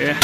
चलो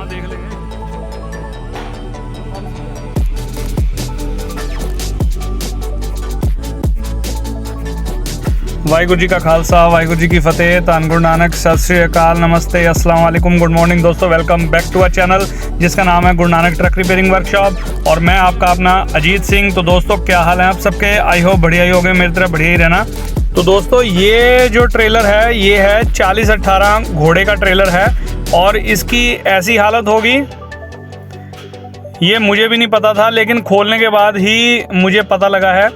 देख लेंगे। वाहिगुरु जी का खालसा, वाहिगुरु जी की फतेह। धन गुरु नानक, सत श्री अकाल, नमस्ते, अस्सलाम वालेकुम, गुड मॉर्निंग दोस्तों। Welcome back to our channel जिसका नाम है Guru Nanak truck repairing workshop और मैं आपका अपना अजीत सिंह। तो दोस्तों क्या हाल है आप सबके? आई होप बढ़िया ही होगे, मेरी तरह बढ़िया ही रहना। तो दोस्तों ये जो ट्रेलर है ये है 40-18 घोड़े का ट्रेलर है और इसकी ऐसी हालत होगी, ये मुझे भी नहीं पता था, लेकिन खोलने के बाद ही मुझे पता लगा है।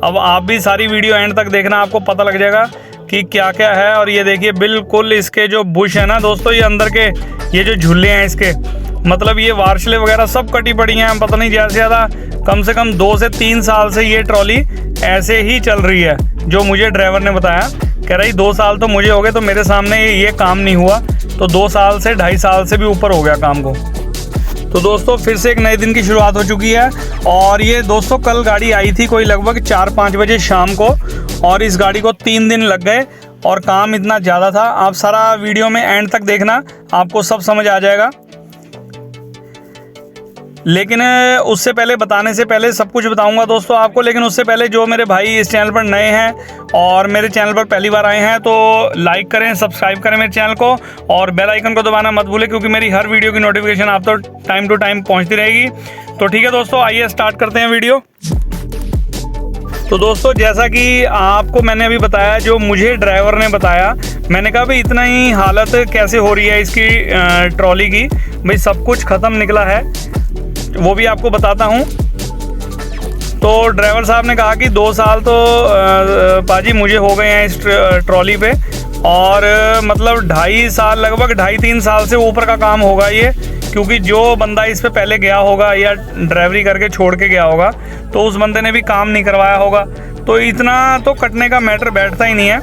अब आप भी सारी वीडियो एंड तक देखना, आपको पता लग जाएगा कि क्या क्या है। और ये देखिए बिल्कुल इसके जो बुश है ना दोस्तों, ये अंदर के ये जो झूले हैं इसके, मतलब ये वार्शले वगैरह सब कटी पड़ी हैं। पता नहीं ज़्यादा से ज़्यादा कम से कम 2 से 3 साल से ये ट्रॉली ऐसे ही चल रही है, जो मुझे ड्राइवर ने बताया। कह रही 2 साल तो मुझे हो गए, तो मेरे सामने ये काम नहीं हुआ, तो 2 साल से 2.5 साल से भी ऊपर हो गया काम को। तो दोस्तों फिर से एक नए दिन की शुरुआत हो चुकी है। और ये दोस्तों कल गाड़ी आई थी कोई लगभग 4-5 बजे शाम को, और इस गाड़ी को 3 दिन लग गए और काम इतना ज़्यादा था। आप सारा वीडियो में एंड तक देखना, आपको सब समझ आ जाएगा। लेकिन उससे पहले, बताने से पहले सब कुछ बताऊंगा दोस्तों आपको, लेकिन उससे पहले जो मेरे भाई इस चैनल पर नए हैं और मेरे चैनल पर पहली बार आए हैं, तो लाइक करें, सब्सक्राइब करें मेरे चैनल को और बेल आइकन को दबाना मत भूलें, क्योंकि मेरी हर वीडियो की नोटिफिकेशन आप तो टाइम टू टाइम पहुंचती रहेगी। तो ठीक है दोस्तों, आइए स्टार्ट करते हैं वीडियो। तो दोस्तों जैसा कि आपको मैंने अभी बताया, जो मुझे ड्राइवर ने बताया, मैंने कहा भाई इतना ही हालत कैसे हो रही है इसकी ट्रॉली की। भाई सब कुछ ख़त्म निकला है, वो भी आपको बताता हूँ। तो ड्राइवर साहब ने कहा कि 2 साल तो पाजी मुझे हो गए हैं इस ट्रॉली पे, और मतलब 2.5 साल, लगभग 2.5-3 साल से ऊपर का काम होगा ये, क्योंकि जो बंदा इस पे पहले गया होगा या ड्राइवरी करके छोड़ के गया होगा, तो उस बंदे ने भी काम नहीं करवाया होगा। तो इतना तो कटने का मैटर बैठता ही नहीं है।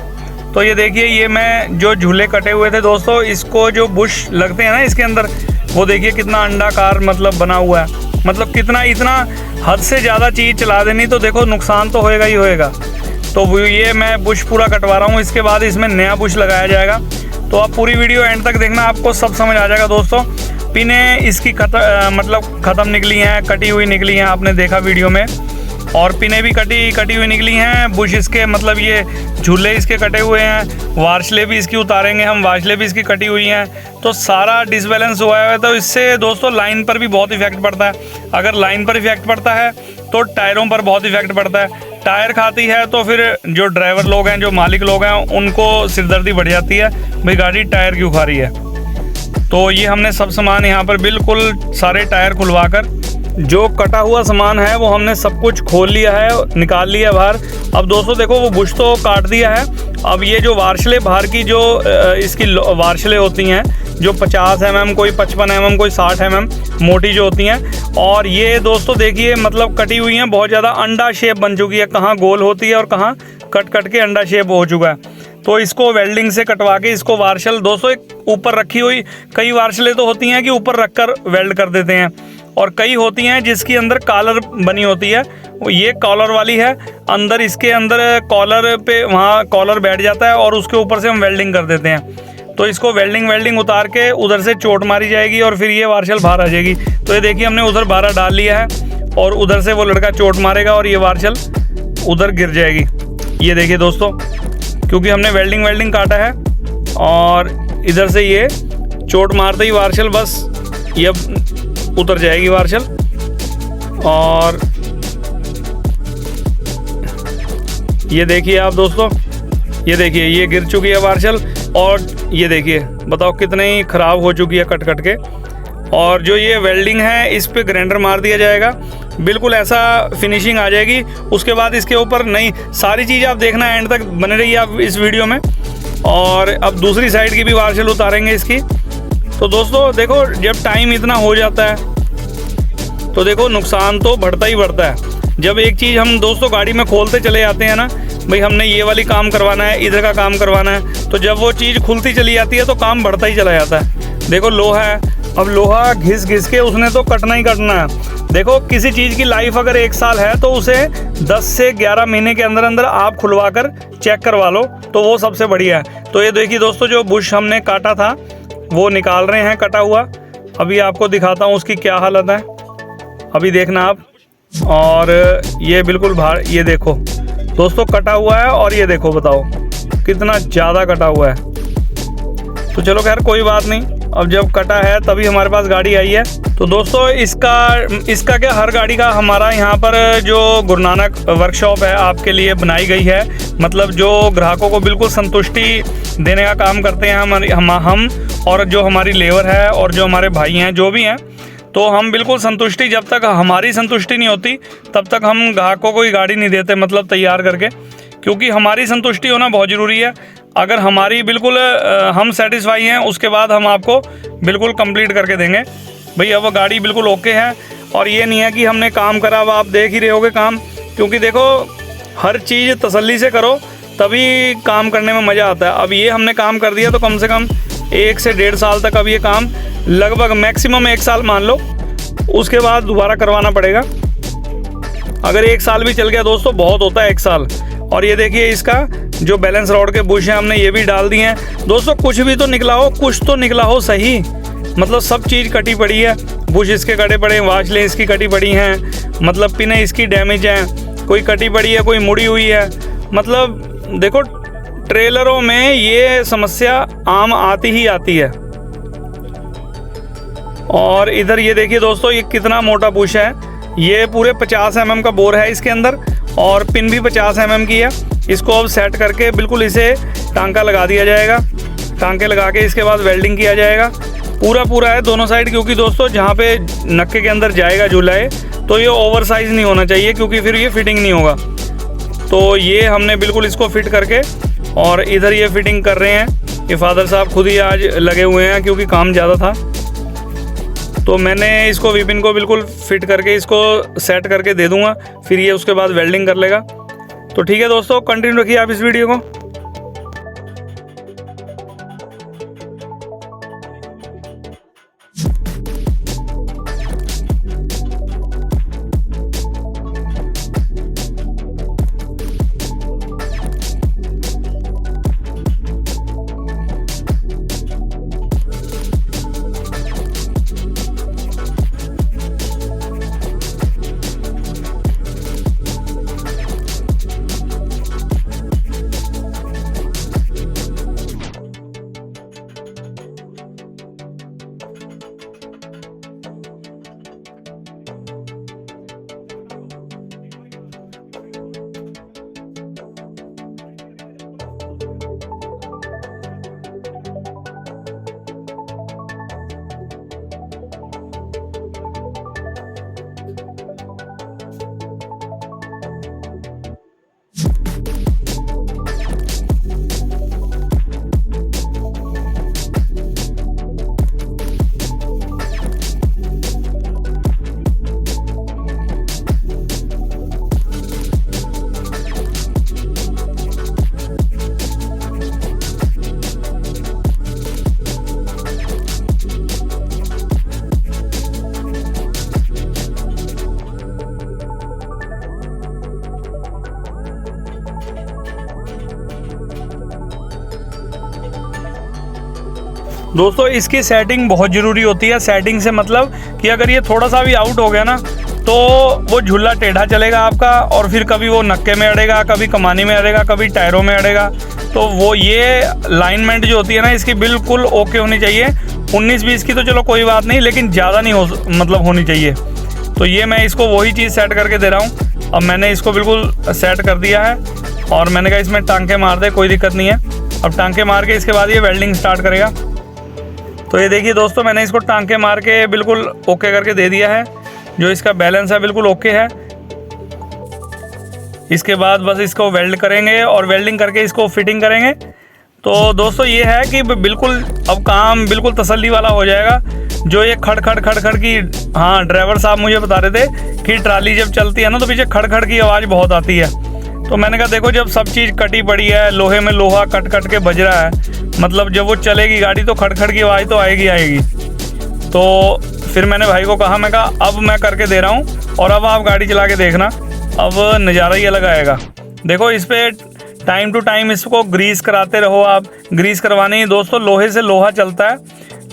तो ये देखिए, ये मैं जो झूले कटे हुए थे दोस्तों, इसको जो बुश लगते हैं ना इसके अंदर, वो देखिए कितना अंडाकार मतलब बना हुआ है। मतलब कितना, इतना हद से ज़्यादा चीज़ चला देनी तो देखो नुकसान तो होएगा ही होएगा। तो ये मैं बुश पूरा कटवा रहा हूँ, इसके बाद इसमें नया बुश लगाया जाएगा। तो आप पूरी वीडियो एंड तक देखना, आपको सब समझ आ जाएगा दोस्तों। पिने इसकी मतलब ख़त्म निकली हैं, कटी हुई निकली हैं, आपने देखा वीडियो में, और पिने भी कटी हुई निकली हैं। बुश इसके मतलब ये झूले इसके कटे हुए हैं, वार्शले भी इसकी उतारेंगे हम, वार्शले भी इसकी कटी हुई हैं। तो सारा डिसबैलेंस हुआ है। तो इससे दोस्तों लाइन पर भी बहुत इफेक्ट पड़ता है। अगर लाइन पर इफेक्ट पड़ता है तो टायरों पर बहुत इफेक्ट पड़ता है। टायर खाती है तो फिर जो ड्राइवर लोग हैं, जो मालिक लोग हैं, उनको सिरदर्दी बढ़ जाती है, भाई गाड़ी टायर क्यों खा रही है। तो ये हमने सब सामान यहाँ पर बिल्कुल सारे टायर खुलवा कर, जो कटा हुआ सामान है वो हमने सब कुछ खोल लिया है, निकाल लिया बाहर। अब दोस्तों देखो, वो बुश तो काट दिया है। अब ये जो वार्शले बाहर की जो इसकी वार्शले होती हैं, जो 50 mm, कोई 55 mm, कोई 60 mm मोटी जो होती हैं, और ये दोस्तों देखिए मतलब कटी हुई हैं, बहुत ज़्यादा अंडा शेप बन चुकी है। कहाँ गोल होती है और कहाँ कट के अंडा शेप हो चुका है। तो इसको वेल्डिंग से कटवा के इसको वार्शल दोस्तों एक ऊपर रखी हुई, कई वार्शलें तो होती हैं कि ऊपर रखकर वेल्ड कर देते हैं, और कई होती हैं जिसकी अंदर कॉलर बनी होती है। ये कॉलर वाली है, अंदर इसके अंदर कॉलर पे वहाँ कॉलर बैठ जाता है और उसके ऊपर से हम वेल्डिंग कर देते हैं। तो इसको वेल्डिंग उतार के उधर से चोट मारी जाएगी और फिर ये वार्शल बाहर आ जाएगी। तो ये देखिए हमने उधर 12 डाल लिया है और उधर से वो लड़का चोट मारेगा और ये वार्शल उधर गिर जाएगी। ये देखिए दोस्तों, क्योंकि हमने वेल्डिंग काटा है और इधर से ये चोट मारते ही वार्शल बस ये उतर जाएगी वार्शल। और ये देखिए आप दोस्तों, ये देखिए ये गिर चुकी है वार्शल, और ये देखिए बताओ कितनी ख़राब हो चुकी है कट कट के। और जो ये वेल्डिंग है इस पे ग्राइंडर मार दिया जाएगा, बिल्कुल ऐसा फिनिशिंग आ जाएगी। उसके बाद इसके ऊपर नई सारी चीज़ आप देखना, एंड तक बने रहिए आप इस वीडियो में। और अब दूसरी साइड की भी वार्शल उतारेंगे इसकी। तो दोस्तों देखो, जब टाइम इतना हो जाता है तो देखो नुकसान तो बढ़ता ही बढ़ता है। जब एक चीज़ हम दोस्तों गाड़ी में खोलते चले जाते हैं ना, भाई हमने ये वाली काम करवाना है, इधर का काम करवाना है, तो जब वो चीज़ खुलती चली जाती है तो काम बढ़ता ही चला जाता है। देखो लोहा है, अब लोहा घिस घिस के उसने तो कटना ही कटना है। देखो किसी चीज़ की लाइफ अगर 1 साल है तो उसे 10 से 11 महीने के अंदर अंदर आप खुलवा कर चेक करवा लो, तो वो सबसे बढ़िया है। तो ये देखिए दोस्तों, जो बुश हमने काटा था वो निकाल रहे हैं कटा हुआ। अभी आपको दिखाता हूँ उसकी क्या हालत है, अभी देखना आप। और ये बिल्कुल बाहर, ये देखो दोस्तों कटा हुआ है, और ये देखो बताओ कितना ज़्यादा कटा हुआ है। तो चलो खैर कोई बात नहीं, अब जब कटा है तभी हमारे पास गाड़ी आई है। तो दोस्तों इसका क्या, हर गाड़ी का हमारा यहाँ पर जो गुरु नानक वर्कशॉप है आपके लिए बनाई गई है, मतलब जो ग्राहकों को बिल्कुल संतुष्टि देने का काम करते हैं हम और जो हमारी लेबर है और जो हमारे भाई हैं जो भी हैं, तो हम बिल्कुल संतुष्टि, जब तक हमारी संतुष्टि नहीं होती तब तक हम ग्राहकों को ही गाड़ी नहीं देते, मतलब तैयार करके, क्योंकि हमारी संतुष्टि होना बहुत ज़रूरी है। अगर हमारी बिल्कुल हम सेटिस्फाई हैं, उसके बाद हम आपको बिल्कुल कंप्लीट करके देंगे। भाई अब गाड़ी बिल्कुल ओके है, और ये नहीं है कि हमने काम करा, अब आप देख ही रहे होगे काम, क्योंकि देखो हर चीज़ तसल्ली से करो तभी काम करने में मज़ा आता है। अब ये हमने काम कर दिया तो कम से कम 1 से 1.5 साल तक अब ये काम, लगभग मैक्सिमम 1 साल मान लो, उसके बाद दोबारा करवाना पड़ेगा। अगर 1 साल भी चल गया दोस्तों बहुत होता है 1 साल। और ये देखिए इसका जो बैलेंस रॉड के बुश हैं हमने ये भी डाल दिए हैं। दोस्तों कुछ भी तो निकला हो, कुछ तो निकला हो सही, मतलब सब चीज़ कटी पड़ी है, बुश इसके कटे पड़े हैं, वाशलें इसकी कटी पड़ी हैं, मतलब पिनें इसकी डैमेज हैं, कोई कटी पड़ी है कोई मुड़ी हुई है। मतलब देखो ट्रेलरों में ये समस्या आम आती ही आती है। और इधर ये देखिए दोस्तों, ये कितना मोटा बुश है, ये पूरे 50 mm का बोर है इसके अंदर, और पिन भी 50 mm की है। इसको अब सेट करके बिल्कुल इसे टांका लगा दिया जाएगा, टांके लगा के इसके बाद वेल्डिंग किया जाएगा। पूरा है दोनों साइड, क्योंकि दोस्तों जहाँ पे नक्के के अंदर जाएगा झूला है तो ये ओवर साइज़ नहीं होना चाहिए, क्योंकि फिर ये फिटिंग नहीं होगा। तो ये हमने बिल्कुल इसको फिट करके, और इधर ये फिटिंग कर रहे हैं, ये फादर साहब खुद ही आज लगे हुए हैं क्योंकि काम ज़्यादा था। तो मैंने इसको विपिन को बिल्कुल फिट करके इसको सेट करके दे दूंगा, फिर ये उसके बाद वेल्डिंग कर लेगा। तो ठीक है दोस्तों, कंटिन्यू रखिए आप इस वीडियो को। दोस्तों इसकी सेटिंग बहुत ज़रूरी होती है। सेटिंग से मतलब कि अगर ये थोड़ा सा भी आउट हो गया ना तो वो झूला टेढ़ा चलेगा आपका, और फिर कभी वो नक्के में अड़ेगा, कभी कमानी में अड़ेगा, कभी टायरों में अड़ेगा। तो वो ये लाइनमेंट जो होती है ना इसकी बिल्कुल ओके होनी चाहिए। 19-20 की तो चलो कोई बात नहीं, लेकिन ज़्यादा नहीं मतलब होनी चाहिए। तो ये मैं इसको वही चीज़ सेट करके दे रहा हूँ। अब मैंने इसको बिल्कुल सेट कर दिया है और मैंने कहा इसमें टांके मार दे, कोई दिक्कत नहीं है। अब टांके मार के इसके बाद ये वेल्डिंग स्टार्ट करेगा। तो ये देखिए दोस्तों, मैंने इसको टांके मार के बिल्कुल ओके करके दे दिया है। जो इसका बैलेंस है बिल्कुल ओके है। इसके बाद बस इसको वेल्ड करेंगे और वेल्डिंग करके इसको फिटिंग करेंगे। तो दोस्तों ये है कि बिल्कुल अब काम बिल्कुल तसल्ली वाला हो जाएगा। जो ये खड़ खड़ की, हाँ ड्राइवर साहब मुझे बता रहे थे कि ट्राली जब चलती है ना तो पीछे खड़ की आवाज़ बहुत आती है। तो मैंने कहा देखो, जब सब चीज़ कटी पड़ी है, लोहे में लोहा कट के बज रहा है, मतलब जब वो चलेगी गाड़ी तो खड़ की आवाज़ तो आएगी। तो फिर मैंने भाई को कहा, मैं कहा अब मैं करके दे रहा हूँ और अब आप गाड़ी चला के देखना, अब नज़ारा ही अलग आएगा। देखो इस पर टाइम टू टाइम इसको ग्रीस कराते रहो आप। ग्रीस करवानी है दोस्तों, लोहे से लोहा चलता है,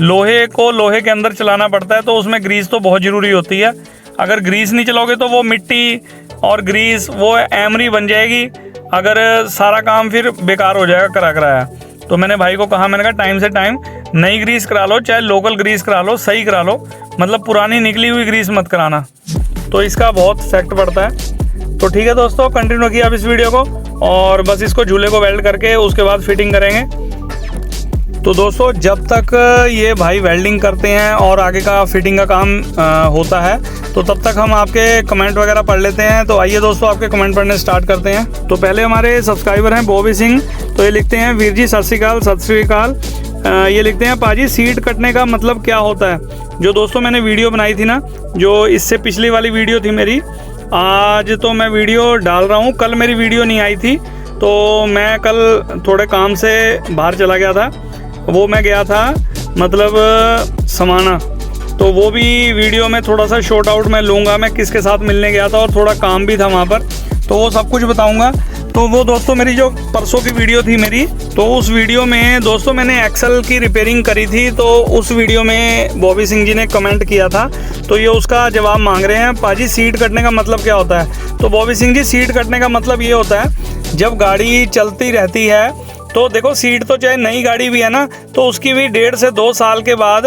लोहे को लोहे के अंदर चलाना पड़ता है, तो उसमें ग्रीस तो बहुत ज़रूरी होती है। अगर ग्रीस नहीं चलाओगे तो वो मिट्टी और ग्रीस वो एमरी बन जाएगी, अगर सारा काम फिर बेकार हो जाएगा कराया। तो मैंने भाई को कहा, मैंने कहा टाइम से टाइम नई ग्रीस करा लो, चाहे लोकल ग्रीस करा लो, सही करा लो, मतलब पुरानी निकली हुई ग्रीस मत कराना, तो इसका बहुत इफेक्ट पड़ता है। तो ठीक है दोस्तों, कंटिन्यू किया आप इस वीडियो को और बस इसको झूले को वेल्ड करके उसके बाद फिटिंग करेंगे। तो दोस्तों जब तक ये भाई वेल्डिंग करते हैं और आगे का फिटिंग का काम होता है, तो तब तक हम आपके कमेंट वगैरह पढ़ लेते हैं। तो आइए दोस्तों आपके कमेंट पढ़ने स्टार्ट करते हैं। तो पहले हमारे सब्सक्राइबर हैं बॉबी सिंह, तो ये लिखते हैं, वीर जी सत श्री अकाल। ये लिखते हैं, पाजी सीट कटने का मतलब क्या होता है? जो दोस्तों मैंने वीडियो बनाई थी ना, जो इससे पिछली वाली वीडियो थी मेरी, आज तो मैं वीडियो डाल रहा हूँ, कल मेरी वीडियो नहीं आई थी, तो मैं कल थोड़े काम से बाहर चला गया था। वो मैं गया था मतलब समाना, तो वो भी वीडियो में थोड़ा सा शॉर्ट आउट मैं लूँगा, मैं किसके साथ मिलने गया था और थोड़ा काम भी था वहाँ पर, तो वो सब कुछ बताऊँगा। तो वो दोस्तों मेरी जो परसों की वीडियो थी मेरी, तो उस वीडियो में दोस्तों मैंने एक्सल की रिपेयरिंग करी थी, तो उस वीडियो में बॉबी सिंह जी ने कमेंट किया था, तो ये उसका जवाब मांग रहे हैं, पाजी सीट कटने का मतलब क्या होता है? तो बॉबी सिंह जी, सीट कटने का मतलब ये होता है, जब गाड़ी चलती रहती है तो देखो सीट तो चाहे नई गाड़ी भी है ना, तो उसकी भी 1.5 से 2 साल के बाद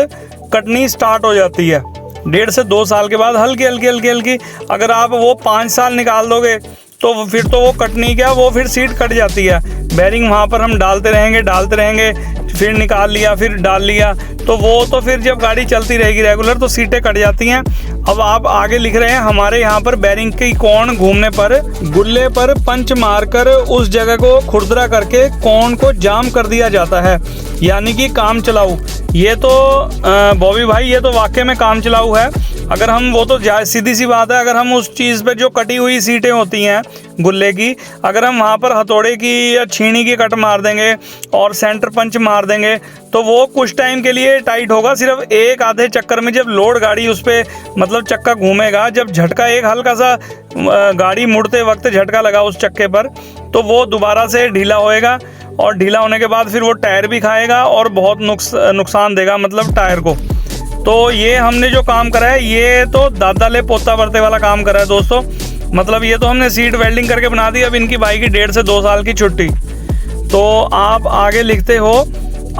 कटनी स्टार्ट हो जाती है। 1.5 से 2 साल के बाद हल्की, अगर आप वो 5 साल निकाल दोगे तो फिर तो वो कटनी क्या, वो फिर सीट कट जाती है। बेरिंग वहाँ पर हम डालते रहेंगे, फिर निकाल लिया, फिर डाल लिया, तो वो तो फिर जब गाड़ी चलती रहेगी रेगुलर तो सीटें कट जाती हैं। अब आप आगे लिख रहे हैं, हमारे यहाँ पर बेरिंग की कोण घूमने पर गुल्ले पर पंच मारकर उस जगह को खुरदरा करके कोण को जाम कर दिया जाता है, यानी कि काम चलाऊ। ये तो बॉबी भाई, ये तो वाकई में काम चलाऊ है। अगर हम, वो तो सीधी सी बात है, अगर हम उस चीज़ पे जो कटी हुई सीटें होती हैं गुल्ले की, अगर हम वहाँ पर हथौड़े की या छीनी की कट मार देंगे और सेंटर पंच मार देंगे, तो वो कुछ टाइम के लिए टाइट होगा, सिर्फ एक आधे चक्कर में जब लोड गाड़ी उस पर मतलब चक्का घूमेगा, जब झटका एक हल्का सा गाड़ी मुड़ते वक्त झटका लगा उस चक्के पर, तो वो दोबारा से ढीला होएगा और ढीला होने के बाद फिर वो टायर भी खाएगा और बहुत नुकसान देगा, मतलब टायर को। तो ये हमने जो काम करा है, ये तो दादा ले पोता बरते वाला काम करा है दोस्तों। मतलब ये तो हमने सीट वेल्डिंग करके बना दी। अब इनकी बाइक की 1.5 से 2 साल की छुट्टी। तो आप आगे लिखते हो,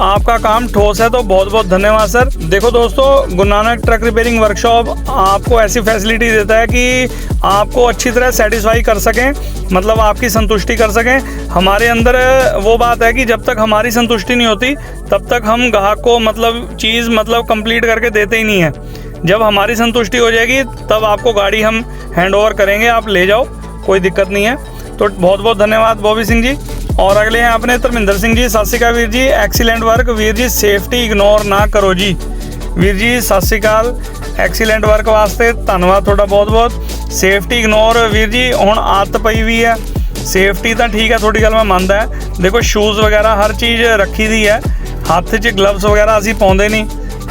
आपका काम ठोस है, तो बहुत बहुत धन्यवाद सर। देखो दोस्तों, Guru Nanak truck repairing workshop आपको ऐसी फैसिलिटी देता है कि आपको अच्छी तरह सेटिस्फाई कर सकें, मतलब आपकी संतुष्टि कर सकें। हमारे अंदर वो बात है कि जब तक हमारी संतुष्टि नहीं होती तब तक हम ग्राहक को मतलब चीज़ मतलब कंप्लीट करके देते ही नहीं है। जब हमारी संतुष्टि हो जाएगी तब आपको गाड़ी हम हैंड ओवर करेंगे, आप ले जाओ, कोई दिक्कत नहीं है। तो बहुत बहुत धन्यवाद बॉबी सिंह जी। और अगले हैं अपने धर्मिंदर सिंह जी, सत श्री अकाल Veer ji, excellent work Veer ji, safety ignore ना करो जी। वीर जी सत श्री अकाल, एक्सीलेंट वर्क वास्ते धन्यवाद थोड़ा बहुत बहुत। सेफ्टी इग्नोर वीर जी, हुण आदत पई हुई है, सेफ्टी तो ठीक है, थोड़ी गल मैं मानदा है। देखो शूज़ वगैरह हर चीज़ रखी दी है, हत्थ 'च ग्लव्स वगैरह असीं पाउंदे नहीं,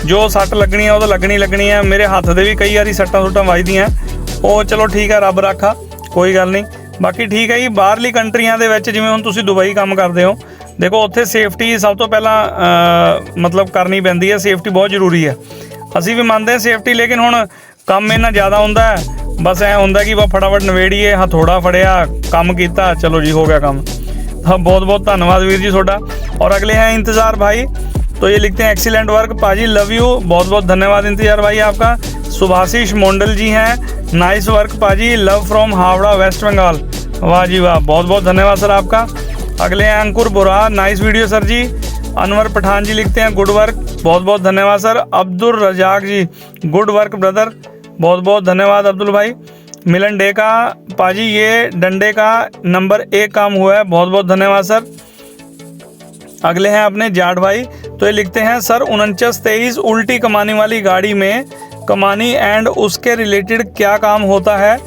जो सट लगनी है वो तो लगनी है। मेरे हत्थ दे भी कई बारी सट्टां सुट्टां वजदियां, ਉਹ चलो ठीक है, रब रखा, कोई गल नहीं। बाकी ठीक है जी, बाहरली कंट्रियां दे विच जिवें हुण तुसीं दुबई काम करदे हो, देखो उत्थे सेफ्टी सब तो पहला मतलब करनी पैंदी है, सेफ्टी बहुत जरूरी है। असीं भी मानते हैं सेफ्टी, लेकिन हुण काम इन्ना ज़्यादा हुंदा है, बस ऐ हुंदा कि फटाफट नवेड़िए, हथौड़ा फड़िया, काम कीता, चलो जी हो गया काम। हाँ बहुत बहुत धन्यवाद वीर जी थोड़ा। और अगले हैं इंतज़ार भाई, तो ये लिखते हैं एक्सीलेंट वर्क पाजी, लव यू। बहुत बहुत धन्यवाद इंतजार भाई आपका। सुभाषिश मोंडल जी हैं, नाइस वर्क पाजी, love from Howrah West Bengal. वाह जी वाह, बहुत बहुत धन्यवाद सर आपका। अगले हैं अंकुर बुरा, नाइस वीडियो सर जी। अनवर पठान जी लिखते हैं गुड वर्क, बहुत बहुत धन्यवाद सर। अब्दुल रजाक जी, गुड वर्क ब्रदर, बहुत बहुत धन्यवाद अब्दुल भाई। मिलन डे का पाजी, ये डंडे का नंबर 1 काम हुआ है, बहुत बहुत धन्यवाद सर। अगले हैं अपने जाट भाई, तो ये लिखते हैं सर 4923 उल्टी कमानी वाली गाड़ी में कमानी एंड उसके रिलेटेड क्या काम होता है,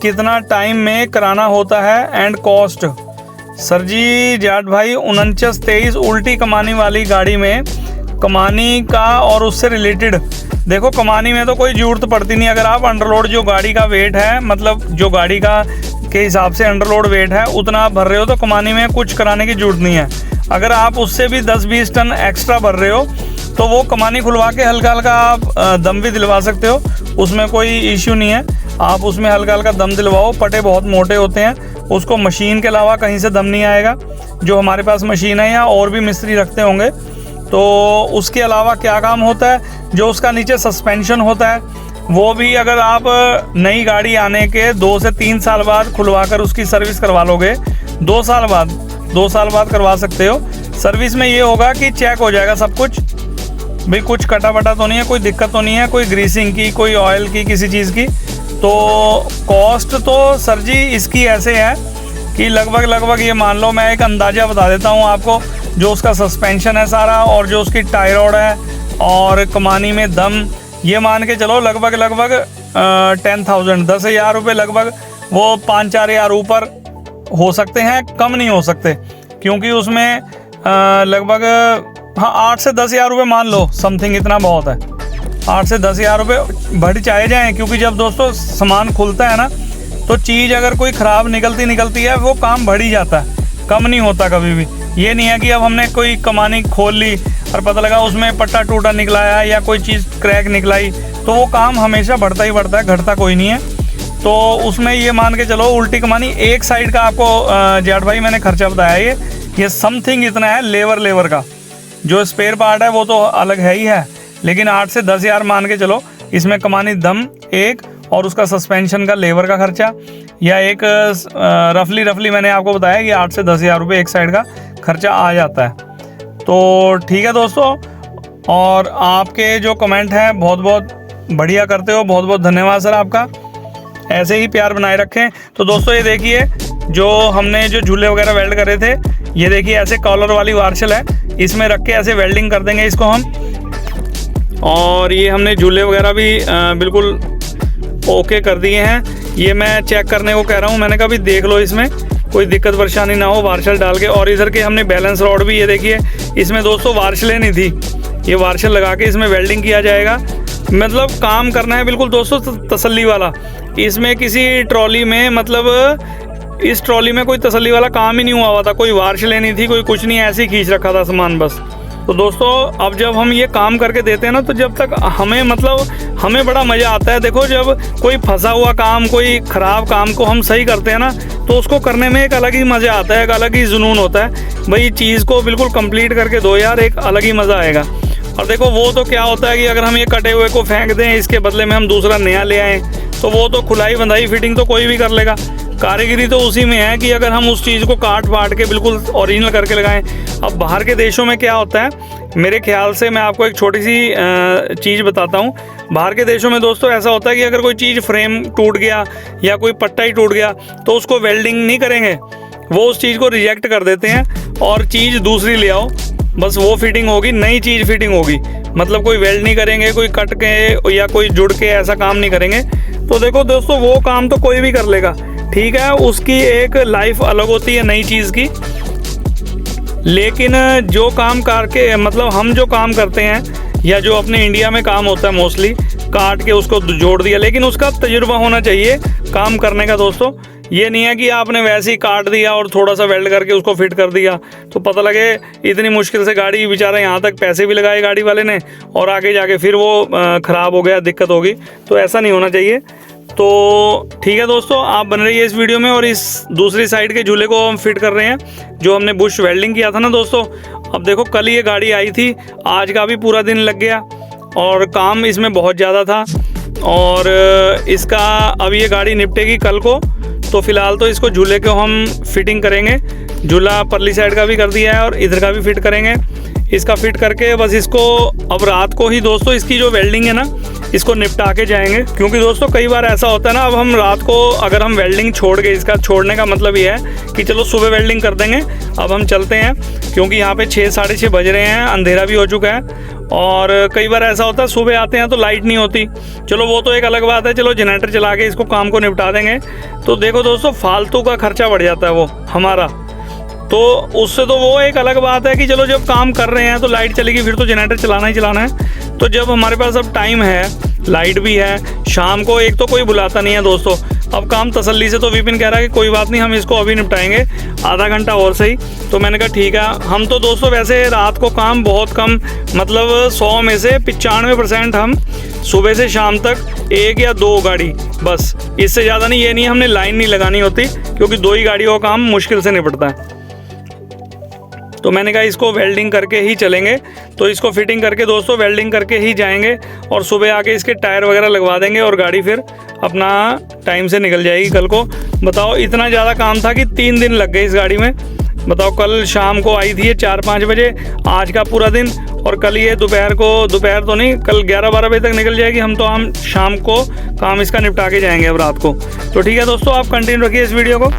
कितना टाइम में कराना होता है एंड कॉस्ट। सर जी जाट भाई 4923 उल्टी कमानी वाली गाड़ी में कमानी का और उससे रिलेटेड, देखो कमानी में तो कोई ज़रूरत पड़ती नहीं। अगर आप अंडरलोड जो गाड़ी का वेट है, मतलब जो गाड़ी का के हिसाब से अंडरलोड वेट है उतना आप भर रहे हो, तो कमानी में कुछ कराने की ज़रूरत नहीं है। अगर आप उससे भी 10-20 टन एक्स्ट्रा भर रहे हो तो वो कमानी खुलवा के हल्का हल्का आप दम भी दिलवा सकते हो, उसमें कोई इश्यू नहीं है। आप उसमें हल्का हल्का दम दिलवाओ, पटे बहुत मोटे होते हैं, उसको मशीन के अलावा कहीं से दम नहीं आएगा। जो हमारे पास मशीन है या और भी मिस्त्री रखते होंगे, तो उसके अलावा क्या काम होता है, जो उसका नीचे सस्पेंशन होता है वो भी अगर आप नई गाड़ी आने के 2 से 3 साल बाद खुलवा कर उसकी सर्विस करवा लोगे, 2 साल बाद करवा सकते हो। सर्विस में ये होगा कि चेक हो जाएगा सब कुछ, भाई कुछ कटा बटा तो नहीं है, कोई दिक्कत तो नहीं है, कोई ग्रीसिंग की, कोई ऑयल की, किसी चीज़ की। तो कॉस्ट तो सर जी इसकी ऐसे है कि लगभग ये मान लो, मैं एक अंदाज़ा बता देता हूँ आपको, जो उसका सस्पेंशन है सारा और जो उसकी टाई रॉड है और कमानी में दम, ये मान के चलो लगभग 10,000 रुपये, लगभग वो 5-4 हज़ार ऊपर हो सकते हैं, कम नहीं हो सकते, क्योंकि उसमें लगभग 8 से 10 हज़ार रुपये मान लो, समथिंग इतना बहुत है। 8 से 10 हज़ार रुपये बढ़ चाहे जाएँ, क्योंकि जब दोस्तों सामान खुलता है ना, तो चीज़ अगर कोई ख़राब निकलती है वो काम बढ़ ही जाता है, कम नहीं होता कभी भी। ये नहीं है कि अब हमने कोई कमानी खोल ली और पता लगा उसमें पट्टा टूटा निकला है या कोई चीज़ क्रैक निकलाई, तो वो काम हमेशा बढ़ता ही बढ़ता है, घटता कोई नहीं है। तो उसमें ये मान के चलो उल्टी कमानी एक साइड का आपको जाट भाई मैंने खर्चा बताया, ये समथिंग इतना है। लेबर का जो स्पेयर पार्ट है वो तो अलग है ही है, लेकिन 8 से 10 हज़ार मान के चलो, इसमें कमानी दम एक और उसका सस्पेंशन का लेबर का खर्चा, या एक रफली मैंने आपको बताया कि 8 से 10 हज़ार रुपये एक साइड का खर्चा आ जाता है। तो ठीक है दोस्तों, और आपके जो कमेंट हैं बहुत बहुत बढ़िया करते हो, बहुत बहुत धन्यवाद सर आपका, ऐसे ही प्यार बनाए रखें। तो दोस्तों ये देखिए, जो हमने जो झूले वगैरह वेल्ड करे थे, ये देखिए ऐसे कॉलर वाली वार्शल है, इसमें रख के ऐसे वेल्डिंग कर देंगे इसको हम। और ये हमने झूले वगैरह भी बिल्कुल ओके कर दिए हैं। ये मैं चेक करने को कह रहा हूँ, मैंने कहा भी देख लो इसमें कोई दिक्कत परेशानी ना हो वार्शल डाल के। और इधर के हमने बैलेंस रॉड भी, ये देखिए इसमें दोस्तों वार्शलें नहीं थी, ये वार्शल लगा के इसमें वेल्डिंग किया जाएगा। मतलब काम करना है बिल्कुल दोस्तों तसल्ली वाला। इसमें किसी ट्रॉली में, मतलब इस ट्रॉली में कोई तसल्ली वाला काम ही नहीं हुआ था, कोई वार्शलें नहीं थी, कोई कुछ नहीं, ऐसे ही खींच रखा था सामान बस। तो दोस्तों अब जब हम ये काम करके देते हैं ना, तो जब तक हमें बड़ा मज़ा आता है। देखो जब कोई फंसा हुआ काम, कोई ख़राब काम को हम सही करते हैं ना, तो उसको करने में एक अलग ही मज़ा आता है, एक अलग ही जुनून होता है। भाई चीज़ को बिल्कुल कंप्लीट करके दो यार, एक अलग ही मज़ा आएगा। और देखो वो तो क्या होता है कि अगर हम ये कटे हुए को फेंक दें, इसके बदले में हम दूसरा नया ले आएँ, तो वो तो खुलाई बंधाई फिटिंग तो कोई भी कर लेगा। कारीगरी तो उसी में है कि अगर हम उस चीज़ को काट पाट के बिल्कुल ओरिजिनल करके लगाएं। अब बाहर के देशों में क्या होता है, मेरे ख्याल से मैं आपको एक छोटी सी चीज़ बताता हूँ। बाहर के देशों में दोस्तों ऐसा होता है कि अगर कोई चीज़ फ्रेम टूट गया या कोई पट्टा ही टूट गया, तो उसको वेल्डिंग नहीं करेंगे, वो उस चीज़ को रिजेक्ट कर देते हैं और चीज़ दूसरी ले आओ, बस वो फिटिंग होगी, नई चीज़ फिटिंग होगी। मतलब कोई वेल्ड नहीं करेंगे, कोई कट के या कोई जुड़ के ऐसा काम नहीं करेंगे। तो देखो दोस्तों वो काम तो कोई भी कर लेगा, ठीक है, उसकी एक लाइफ अलग होती है नई चीज़ की। लेकिन जो काम करके, मतलब हम जो काम करते हैं या जो अपने इंडिया में काम होता है मोस्टली, काट के उसको जोड़ दिया, लेकिन उसका तजुर्बा होना चाहिए काम करने का दोस्तों। ये नहीं है कि आपने वैसे ही काट दिया और थोड़ा सा वेल्ड करके उसको फिट कर दिया, तो पता लगे इतनी मुश्किल से गाड़ी, बेचारा यहाँ तक पैसे भी लगाए गाड़ी वाले ने और आगे जाके फिर वो ख़राब हो गया, दिक्कत होगी। तो ऐसा नहीं होना चाहिए। तो ठीक है दोस्तों, आप बन रही है इस वीडियो में। और इस दूसरी साइड के झूले को हम फिट कर रहे हैं, जो हमने बुश वेल्डिंग किया था ना दोस्तों, अब देखो कल ये गाड़ी आई थी, आज का भी पूरा दिन लग गया और काम इसमें बहुत ज़्यादा था। और इसका अब ये गाड़ी निपटेगी कल को, तो फिलहाल तो इसको झूले को हम फिटिंग करेंगे। झूला परली साइड का भी कर दिया है और इधर का भी फिट करेंगे। इसका फिट करके बस इसको अब रात को ही दोस्तों इसकी जो वेल्डिंग है ना, इसको निपटा के जाएंगे। क्योंकि दोस्तों कई बार ऐसा होता है ना, अब हम रात को अगर हम वेल्डिंग छोड़ के, इसका छोड़ने का मतलब ये है कि चलो सुबह वेल्डिंग कर देंगे, अब हम चलते हैं। क्योंकि यहाँ पे 6 साढ़े 6 बज रहे हैं, अंधेरा भी हो चुका है। और कई बार ऐसा होता है सुबह आते हैं तो लाइट नहीं होती, चलो वो तो एक अलग बात है, चलो जनरेटर चला के इसको काम को निपटा देंगे। तो देखो दोस्तों फालतू का खर्चा बढ़ जाता है वो हमारा, तो उससे तो वो एक अलग बात है कि चलो जब काम कर रहे हैं तो लाइट चलेगी, फिर तो जनरेटर चलाना ही चलाना है। तो जब हमारे पास अब टाइम है, लाइट भी है, शाम को एक तो कोई बुलाता नहीं है दोस्तों, अब काम तसल्ली से, तो विपिन कह रहा है कि कोई बात नहीं हम इसको अभी निपटाएंगे, आधा घंटा और सही। तो मैंने कहा ठीक है। हम तो दोस्तों वैसे रात को काम बहुत कम, मतलब 100 में से 95% हम सुबह से शाम तक 1 या 2 गाड़ी, बस इससे ज़्यादा नहीं। ये नहीं हमने लाइन नहीं लगानी होती, क्योंकि 2 ही गाड़ियों का काम मुश्किल से निपटता है। तो मैंने कहा इसको वेल्डिंग करके ही चलेंगे, तो इसको फिटिंग करके दोस्तों वेल्डिंग करके ही जाएंगे और सुबह आके इसके टायर वगैरह लगवा देंगे और गाड़ी फिर अपना टाइम से निकल जाएगी कल को। बताओ इतना ज़्यादा काम था कि 3 दिन लग गए इस गाड़ी में। बताओ कल शाम को आई थी ये 4-5 बजे, आज का पूरा दिन, और कल ये दोपहर तो नहीं, कल 11-12 बजे तक निकल जाएगी। हम शाम को काम इसका निपटा के जाएंगे अब रात को। तो ठीक है दोस्तों, आप कंटिन्यू रखिए इस वीडियो को।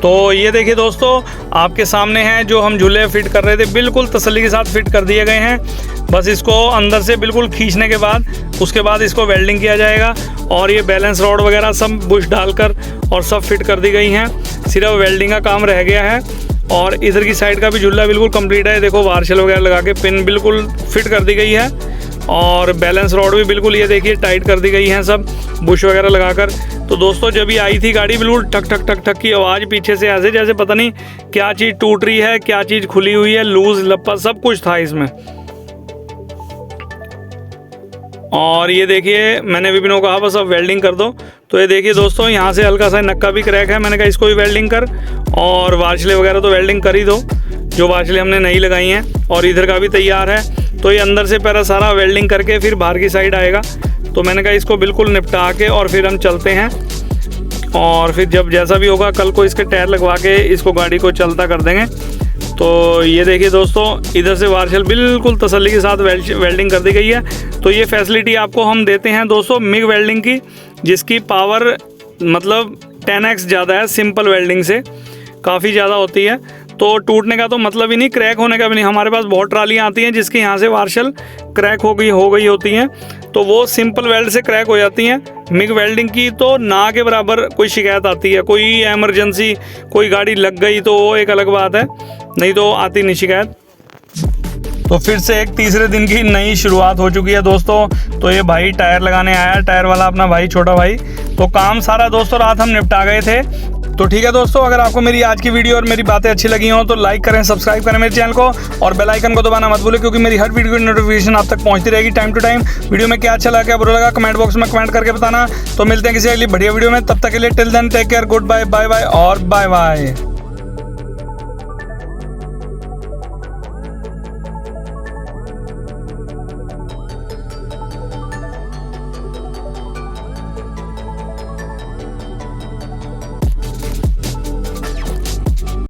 तो ये देखिए दोस्तों, आपके सामने हैं जो हम झूले फिट कर रहे थे, बिल्कुल तसल्ली के साथ फिट कर दिए गए हैं। बस इसको अंदर से बिल्कुल खींचने के बाद उसके बाद इसको वेल्डिंग किया जाएगा। और ये बैलेंस रॉड वगैरह सब बुश डालकर और सब फिट कर दी गई हैं, सिर्फ वेल्डिंग का काम रह गया है। और इधर की साइड का भी झूला बिल्कुल कंप्लीट है, देखो वार्शल वगैरह लगा के पिन बिल्कुल फिट कर दी गई है। और बैलेंस रॉड भी बिल्कुल ये देखिए टाइट कर दी गई हैं, सब बुश वगैरह लगाकर। तो दोस्तों जब ये आई थी गाड़ी, बिल्कुल ठक ठक ठक ठक की आवाज़ पीछे से, ऐसे जैसे पता नहीं क्या चीज़ टूट रही है, क्या चीज़ खुली हुई है, लूज लप्पा सब कुछ था इसमें। और ये देखिए मैंने विपिन को कहा बस अब वेल्डिंग कर दो। तो ये देखिए दोस्तों, यहाँ से हल्का सा नक्का भी क्रैक है, मैंने कहा इसको भी वेल्डिंग कर। और वार्शलें वगैरह तो वेल्डिंग कर ही दो, जो वार्शलें हमने नहीं लगाई हैं। और इधर का भी तैयार है, तो ये अंदर से पहले सारा वेल्डिंग करके फिर बाहर की साइड आएगा। तो मैंने कहा इसको बिल्कुल निपटा के और फिर हम चलते हैं। और फिर जब जैसा भी होगा कल को इसके टायर लगवा के इसको गाड़ी को चलता कर देंगे। तो ये देखिए दोस्तों, इधर से वार्शल बिल्कुल तसल्ली के साथ वेल्डिंग कर दी गई है। तो ये फैसिलिटी आपको हम देते हैं दोस्तों मिग वेल्डिंग की, जिसकी पावर मतलब 10x ज़्यादा है सिंपल वेल्डिंग से, काफ़ी ज़्यादा होती है। तो टूटने का तो मतलब ही नहीं, क्रैक होने का भी नहीं। हमारे पास बहुत ट्रालियाँ आती हैं जिसकी यहाँ से वार्शल क्रैक हो गई होती हैं, तो वो सिंपल वेल्ड से क्रैक हो जाती हैं। मिग वेल्डिंग की तो ना के बराबर कोई शिकायत आती है, कोई एमरजेंसी कोई गाड़ी लग गई तो वो एक अलग बात है, नहीं तो आती नहीं शिकायत। तो फिर से एक तीसरे दिन की नई शुरुआत हो चुकी है दोस्तों। तो ये भाई टायर लगाने आया, टायर वाला अपना भाई, छोटा भाई। तो काम सारा दोस्तों रात हम निपटा गए थे। तो ठीक है दोस्तों, अगर आपको मेरी आज की वीडियो और मेरी बातें अच्छी लगी हो तो लाइक करें, सब्सक्राइब करें मेरे चैनल को, और बेल आइकन को दबाना मत भूलें, क्योंकि मेरी हर वीडियो की नोटिफिकेशन आप तक पहुंचती रहेगी टाइम टू टाइम। वीडियो में क्या अच्छा लगा क्या बुरा लगा कमेंट बॉक्स में कमेंट करके बताना। तो मिलते हैं किसी अगली बढ़िया वीडियो में, तब तक के लिए till then take care, good bye, bye bye और बाय बाय।